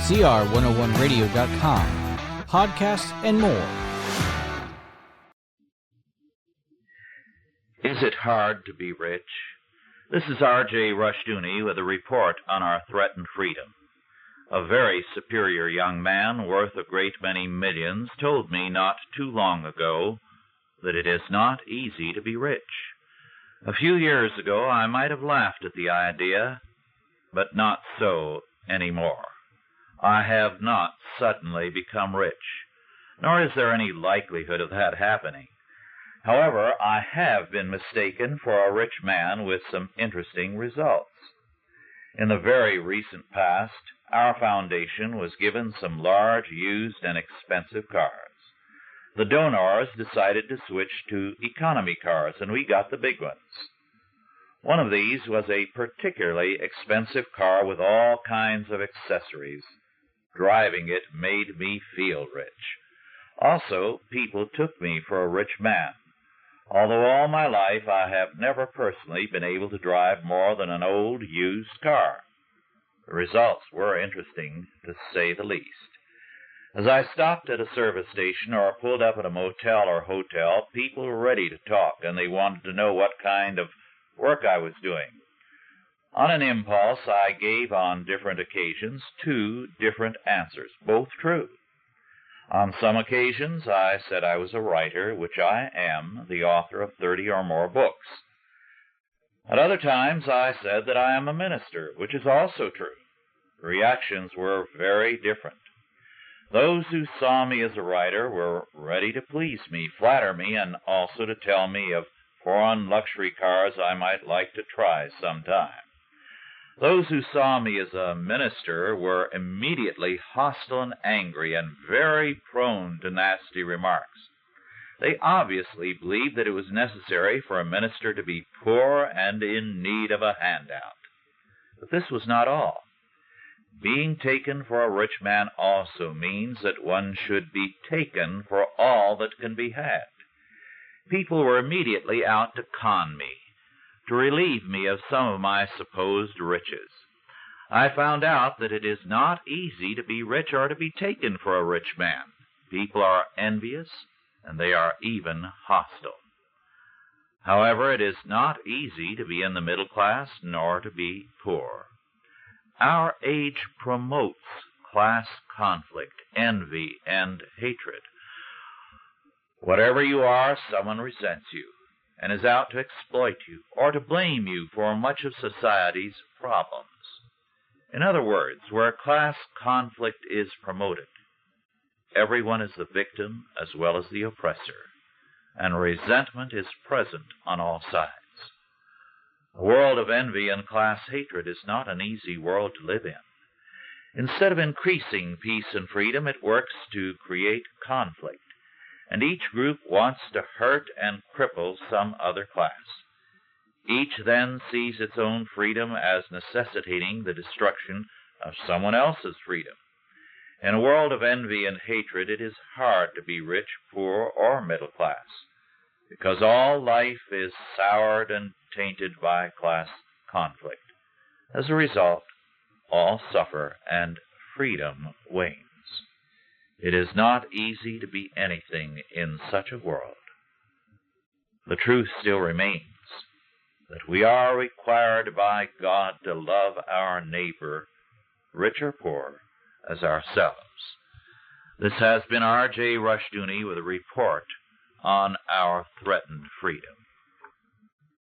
CR101radio.com, podcasts, and more. Is it hard to be rich? This is R.J. Rushdoony with a report on our threatened freedom. A very superior young man worth a great many millions told me not too long ago that it is not easy to be rich. A few years ago I might have laughed at the idea, but not so anymore. I have not suddenly become rich, nor is there any likelihood of that happening. However, I have been mistaken for a rich man with some interesting results. In the very recent past, our foundation was given some large, used, and expensive cars. The donors decided to switch to economy cars, and we got the big ones. One of these was a particularly expensive car with all kinds of accessories. Driving it made me feel rich. Also, people took me for a rich man. Although all my life I have never personally been able to drive more than an old used car. The results were interesting, to say the least. As I stopped at a service station or pulled up at a motel or hotel, people were ready to talk, and they wanted to know what kind of work I was doing. On an impulse, I gave on different occasions 2 different answers, both true. On some occasions, I said I was a writer, which I am, the author of 30 or more books. At other times, I said that I am a minister, which is also true. The reactions were very different. Those who saw me as a writer were ready to please me, flatter me, and also to tell me of foreign luxury cars I might like to try sometime. Those who saw me as a minister were immediately hostile and angry and very prone to nasty remarks. They obviously believed that it was necessary for a minister to be poor and in need of a handout. But this was not all. Being taken for a rich man also means that one should be taken for all that can be had. People were immediately out to con me, to relieve me of some of my supposed riches. I found out that it is not easy to be rich or to be taken for a rich man. People are envious, and they are even hostile. However, it is not easy to be in the middle class nor to be poor. Our age promotes class conflict, envy, and hatred. Whatever you are, someone resents you and is out to exploit you or to blame you for much of society's problems. In other words, where class conflict is promoted, everyone is the victim as well as the oppressor, and resentment is present on all sides. A world of envy and class hatred is not an easy world to live in. Instead of increasing peace and freedom, it works to create conflict, and each group wants to hurt and cripple some other class. Each then sees its own freedom as necessitating the destruction of someone else's freedom. In a world of envy and hatred, it is hard to be rich, poor, or middle class, because all life is soured and tainted by class conflict. As a result, all suffer and freedom wanes. It is not easy to be anything in such a world. The truth still remains that we are required by God to love our neighbor, rich or poor, as ourselves. This has been R.J. Rushdoony with a report on our threatened freedom.